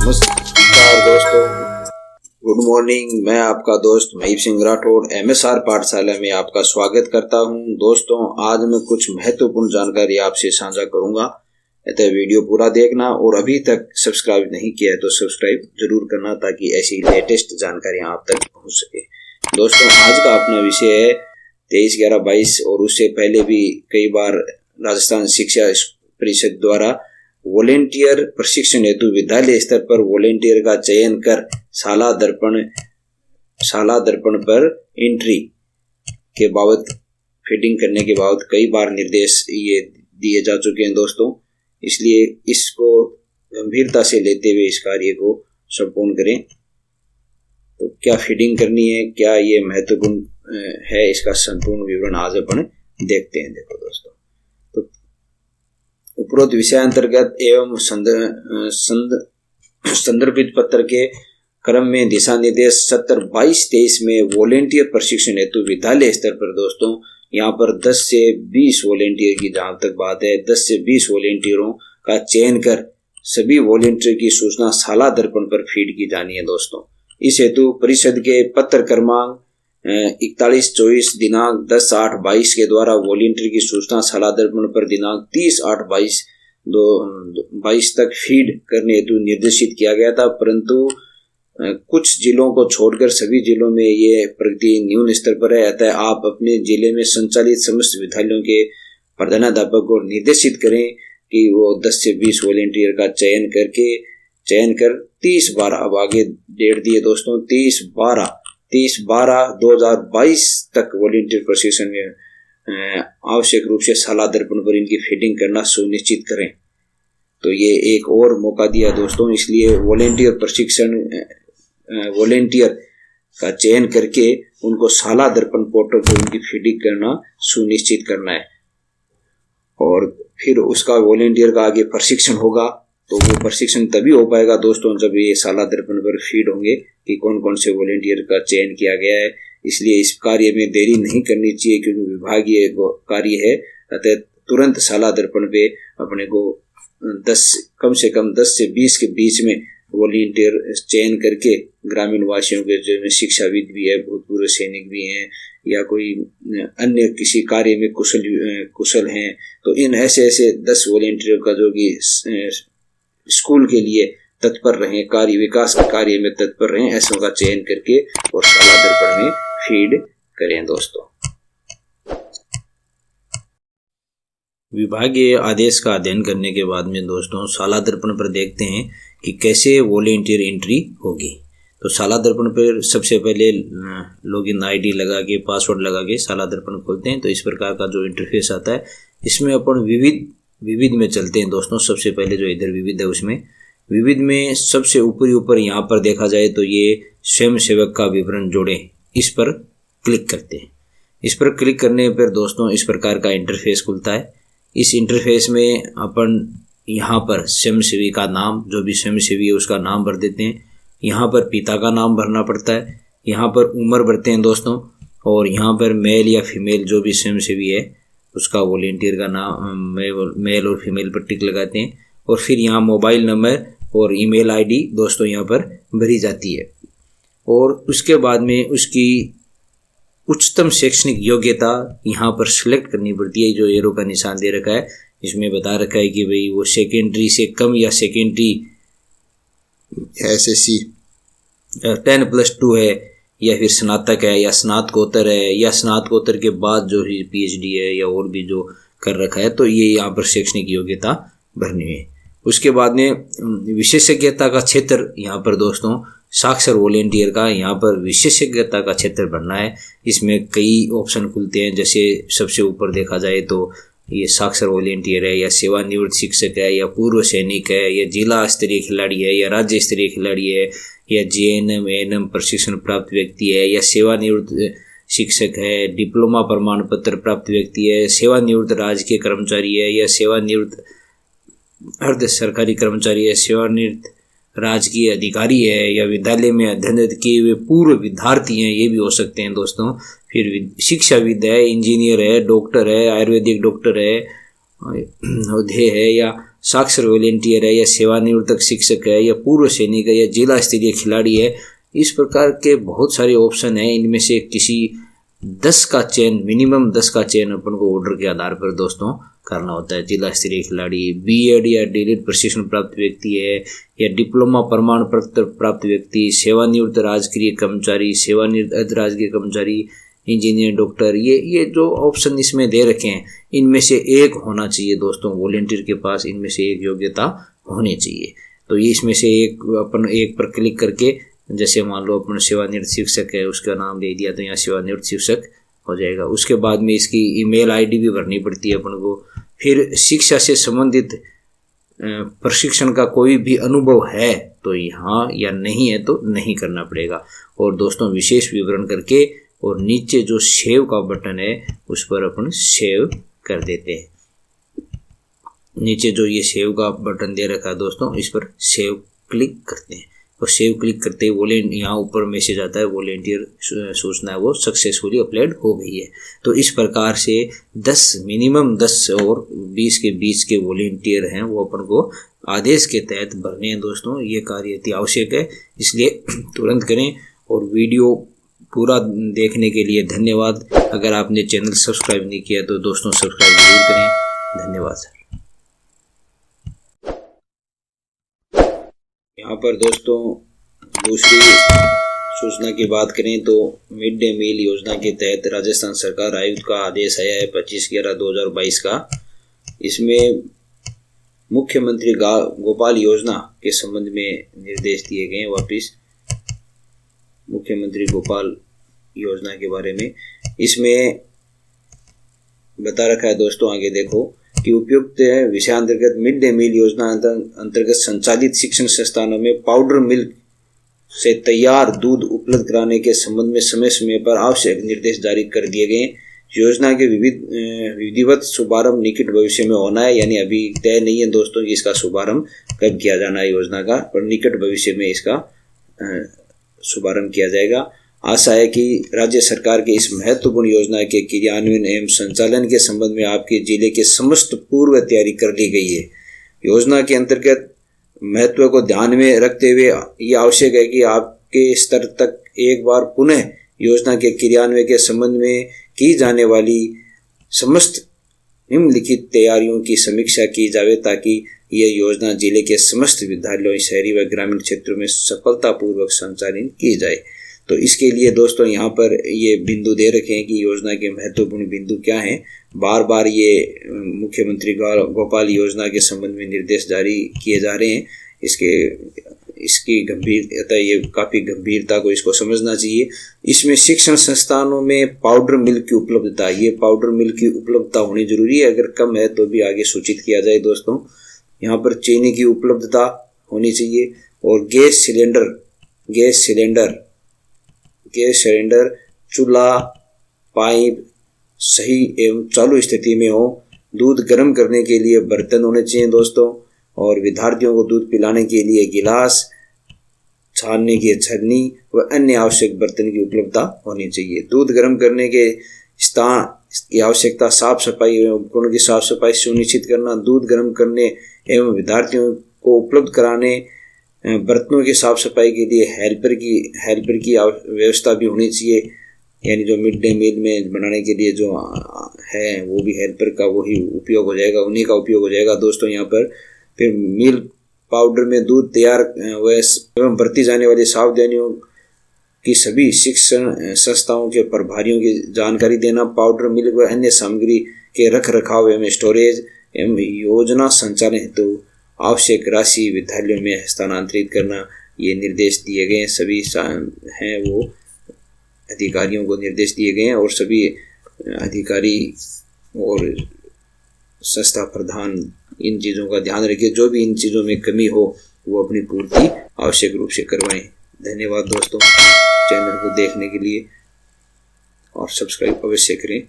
नमस्कार दोस्तों, good morning. मैं आपका दोस्त महीप सिंह राठौड़ MSR पाठशाला में आपका स्वागत करता हूं। दोस्तों, आज मैं कुछ महत्वपूर्ण जानकारी आपसे साझा करूंगा, अतः वीडियो पूरा देखना और अभी तक सब्सक्राइब नहीं किया है तो सब्सक्राइब जरूर करना ताकि ऐसी लेटेस्ट जानकारियां आप तक पहुंच सके। दोस्तों, आज का अपना विषय है 23/11/22 और उससे पहले भी कई बार राजस्थान शिक्षा परिषद द्वारा वॉलेंटियर प्रशिक्षण हेतु विद्यालय स्तर पर वॉलेंटियर का चयन कर शाला दर्पण पर एंट्री के बाबत फीडिंग करने के बाबत कई बार निर्देश ये दिए जा चुके हैं दोस्तों, इसलिए इसको गंभीरता से लेते हुए इस कार्य को संपूर्ण करें। तो क्या फीडिंग करनी है, क्या ये महत्वपूर्ण है, इसका संपूर्ण विवरण आज अपन देखते हैं। देखो दोस्तों, उपरोक्त विषय अंतर्गत एवं संदर्भित पत्र के क्रम में दिशा निर्देश 70/22/23 में वॉलेंटियर प्रशिक्षण हेतु विद्यालय स्तर पर दोस्तों यहाँ पर 10 से 20 वॉलेंटियर की जहां तक बात है 10 से 20 वॉलेंटियरों का चयन कर सभी वॉलेंटियर की सूचना शाला दर्पण पर फीड की जानी है दोस्तों। इस हेतु परिषद के पत्र क्रमांक 41/24 दिनांक 10/8/22 के द्वारा वॉलेंटियर की सूचना शाला दर्पण पर दिनांक 30/8/22 तक फीड करने हेतु निर्देशित किया गया था, परंतु कुछ जिलों को छोड़कर सभी जिलों में ये प्रगति न्यून स्तर पर है। अतः आप अपने जिले में संचालित समस्त विद्यालयों के प्रधानाध्यापक को निर्देशित करें कि वो 10 से 20 वॉलेंटियर का चयन कर 30/12 अब आगे डेट दिए दोस्तों 30/12/2022 तक वॉलेंटियर प्रशिक्षण में आवश्यक रूप से शाला दर्पण पर इनकी फीडिंग करना सुनिश्चित करें। तो ये एक और मौका दिया दोस्तों, इसलिए वॉलेंटियर का चयन करके उनको शाला दर्पण पोर्टल पर उनकी फीडिंग करना सुनिश्चित करना है। और फिर उसका वॉलेंटियर का आगे प्रशिक्षण होगा, तो वो प्रशिक्षण तभी हो पाएगा दोस्तों जब ये शाला दर्पण पर फीड होंगे कि कौन कौन से वॉलेंटियर का चयन किया गया है। इसलिए इस कार्य में देरी नहीं करनी चाहिए क्योंकि विभागीय कार्य है। अतः तुरंत शाला दर्पण पे अपने को कम से कम 10 से 20 के बीच में वॉलेंटियर चयन करके ग्रामीण वासियों के जो शिक्षाविद भी है, भूतपूर्व सैनिक भी हैं या कोई अन्य किसी कार्य में कुशल हैं, तो इन ऐसे 10 वॉलेंटियर का जो कि स्कूल के लिए तत्पर रहें, कार्य विकास के कार्य में तत्पर रहें, ऐसों का चयन करके और शाला दर्पण में फीड करें दोस्तों। विभागीय आदेश का अध्ययन करने के बाद में दोस्तों शाला दर्पण पर देखते हैं कि कैसे वॉलेंटियर एंट्री होगी। तो शाला दर्पण पर सबसे पहले लॉगिन ID लगा के पासवर्ड लगा के शाला दर्पण खोलते हैं। तो इस प्रकार का जो इंटरफेस आता है, इसमें अपन विविध में चलते हैं दोस्तों। सबसे पहले जो इधर विविध है, उसमें विविध में सबसे ऊपर यहाँ पर देखा जाए तो ये स्वयं सेवक का विवरण जोड़े, इस पर क्लिक करते हैं। इस पर क्लिक करने पर दोस्तों इस प्रकार का इंटरफेस खुलता है। इस इंटरफेस में अपन यहाँ पर स्वयंसेवी का नाम, जो भी स्वयंसेवी है उसका नाम भर देते हैं। यहाँ पर पिता का नाम भरना पड़ता है, यहाँ पर उम्र भरते हैं दोस्तों, और यहाँ पर मेल या फीमेल जो भी स्वयंसेवी है उसका वॉलेंटियर का नाम मेल और फीमेल पर टिक लगाते हैं। और फिर यहाँ मोबाइल नंबर और ईमेल ID दोस्तों यहाँ पर भरी जाती है। और उसके बाद में उसकी उच्चतम शैक्षणिक योग्यता यहाँ पर सिलेक्ट करनी पड़ती है। जो एरो का निशान दे रखा है इसमें बता रखा है कि भाई वो सेकेंडरी से कम या सेकेंडरी SSC 10+2 है या फिर स्नातक है या स्नातकोत्तर है या स्नातकोत्तर के बाद जो ही PhD है या और भी जो कर रखा है, तो ये यहाँ पर शैक्षणिक योग्यता भरनी है। उसके बाद में विशेषज्ञता का क्षेत्र यहाँ पर दोस्तों साक्षर वॉलेंटियर का यहाँ पर विशेषज्ञता का क्षेत्र भरना है। इसमें कई ऑप्शन खुलते हैं, जैसे सबसे ऊपर देखा जाए तो ये साक्षर वॉलेंटियर है या सेवानिवृत्त शिक्षक है या पूर्व सैनिक है या जिला स्तरीय खिलाड़ी है या राज्य स्तरीय खिलाड़ी है या JNM ANM प्रशिक्षण प्राप्त व्यक्ति है या सेवानिवृत्त शिक्षक है, डिप्लोमा प्रमाण पत्र प्राप्त व्यक्ति है, सेवानिवृत्त राजकीय कर्मचारी है या सेवानिवृत्त अर्ध सरकारी कर्मचारी है, सेवानिवृत्त राजकीय अधिकारी है या विद्यालय में अध्ययनरत किए हुए पूर्व विद्यार्थी हैं, ये भी हो सकते हैं दोस्तों। फिर शिक्षाविद है, इंजीनियर है, डॉक्टर है, आयुर्वेदिक डॉक्टर है, औधे है या साक्षर वॉलेंटियर है या सेवानिवृत्त शिक्षक है या पूर्व सैनिक है या जिला स्तरीय खिलाड़ी है, इस प्रकार के बहुत सारे ऑप्शन हैं। इनमें से किसी 10 का चयन, मिनिमम 10 का चयन अपन को ऑर्डर के आधार पर दोस्तों करना होता है। जिला स्तरीय खिलाड़ी, बीएड या डीएड प्रशिक्षण प्राप्त व्यक्ति है या डिप्लोमा प्रमाण पत्र प्राप्त व्यक्ति, सेवानिवृत्त राजकीय कर्मचारी, सेवानिवृत्त राजकीय कर्मचारी, इंजीनियर, डॉक्टर, ये जो ऑप्शन इसमें दे रखे हैं इनमें से एक होना चाहिए दोस्तों। वॉलेंटियर के पास इनमें से एक योग्यता होनी चाहिए। तो ये इसमें से अपन एक पर क्लिक करके, जैसे मान लो अपन सेवानिवृत्त शिक्षक है, उसका नाम दे दिया तो यहाँ सेवानिवृत्त शिक्षक हो जाएगा। उसके बाद में इसकी ईमेल आईडी भी भरनी पड़ती है अपन को। फिर शिक्षा से संबंधित प्रशिक्षण का कोई भी अनुभव है तो यहाँ, या नहीं है तो नहीं करना पड़ेगा। और दोस्तों विशेष विवरण करके और नीचे जो सेव का बटन है उस पर अपन सेव कर देते हैं। नीचे जो ये सेव का बटन दे रखा है दोस्तों, इस पर सेव क्लिक करते हैं और सेव क्लिक करते ही यहाँ ऊपर मैसेज आता है वॉलेंटियर सूचना है वो सक्सेसफुली अपलोड हो गई है। तो इस प्रकार से 10, मिनिमम 10 और 20 के बीच के वॉलेंटियर हैं वो अपन को आदेश के तहत भरने हैं दोस्तों। ये कार्य अति आवश्यक है, इसलिए तुरंत करें। और वीडियो पूरा देखने के लिए धन्यवाद। अगर आपने चैनल सब्सक्राइब नहीं किया तो दोस्तों सब्सक्राइब जरूर करें। धन्यवाद सर। यहाँ पर दोस्तों दूसरी सूचना की बात करें तो मिड डे मील योजना के तहत राजस्थान सरकार आयुक्त का आदेश आया है 25/11/2022 का। इसमें मुख्यमंत्री गोपाल योजना के संबंध में निर्देश दिए गए हैं। वापिस मुख्यमंत्री गोपाल योजना के बारे में इसमें बता रखा है दोस्तों, आगे देखो कि उपयुक्त विषयांतर्गत मिड डे मील योजना अंतर्गत संचालित शिक्षण संस्थानों में पाउडर मिल्क से तैयार दूध उपलब्ध कराने के संबंध में समय समय पर आवश्यक निर्देश जारी कर दिए गए। योजना के विधिवत शुभारंभ निकट भविष्य में होना है, यानी अभी तय नहीं है दोस्तों कि इसका शुभारंभ कब किया जाना है योजना का, पर निकट भविष्य में इसका शुभारंभ किया जाएगा। आशा है कि राज्य सरकार के इस महत्वपूर्ण योजना के क्रियान्वयन एवं संचालन के संबंध में आपके जिले के समस्त पूर्व तैयारी कर ली गई है। योजना के अंतर्गत महत्व को ध्यान में रखते हुए ये आवश्यक है कि आपके स्तर तक एक बार पुनः योजना के क्रियान्वयन के संबंध में की जाने वाली समस्त निम्नलिखित तैयारियों की समीक्षा की जाए ताकि यह योजना जिले के समस्त विद्यालयों, शहरी व ग्रामीण क्षेत्रों में सफलतापूर्वक संचालित की जाए। तो इसके लिए दोस्तों यहाँ पर ये बिंदु दे रखे हैं कि योजना के महत्वपूर्ण बिंदु क्या हैं। बार बार ये मुख्यमंत्री गोपाल योजना के संबंध में निर्देश जारी किए जा रहे हैं। इसकी गंभीरता, ये काफ़ी गंभीरता को इसको समझना चाहिए। इसमें शिक्षण संस्थानों में पाउडर मिल्क की उपलब्धता, ये पाउडर मिल्क की उपलब्धता होनी जरूरी है। अगर कम है तो भी आगे सूचित किया जाए दोस्तों। यहाँ पर चीनी की उपलब्धता होनी चाहिए और गैस सिलेंडर, चूल्हा, पाइप सही एवं चालू स्थिति में हो। दूध गर्म करने के लिए बर्तन होने चाहिए दोस्तों, और विद्यार्थियों को दूध पिलाने के लिए गिलास, छानने की छन्नी व अन्य आवश्यक बर्तन की उपलब्धता होनी चाहिए। दूध गर्म करने के स्थान की आवश्यकता, साफ सफाई एवं उपकरणों की साफ सफाई सुनिश्चित करना, दूध गर्म करने एवं विद्यार्थियों को उपलब्ध कराने बर्तनों की साफ सफाई के लिए हेल्पर की व्यवस्था भी होनी चाहिए। यानी जो मिड डे मील में बनाने के लिए जो है वो भी हेल्पर का वही उपयोग हो जाएगा, उन्हीं का उपयोग हो जाएगा दोस्तों यहाँ पर। फिर मिल्क पाउडर में दूध तैयार एवं बरती जाने वाली सावधानियों की सभी शिक्षण संस्थाओं के प्रभारियों की जानकारी देना। पाउडर मिल्क व अन्य सामग्री के रख रखाव एवं स्टोरेज एवं योजना संचालन हेतु आवश्यक राशि विद्यालयों में हस्तांतरित करना, ये निर्देश दिए गए हैं। सभी हैं वो अधिकारियों को निर्देश दिए गए हैं और सभी अधिकारी और संस्था प्रधान इन चीज़ों का ध्यान रखें। जो भी इन चीज़ों में कमी हो वो अपनी पूर्ति आवश्यक रूप से करवाएं। धन्यवाद दोस्तों चैनल को देखने के लिए, और सब्सक्राइब अवश्य करें।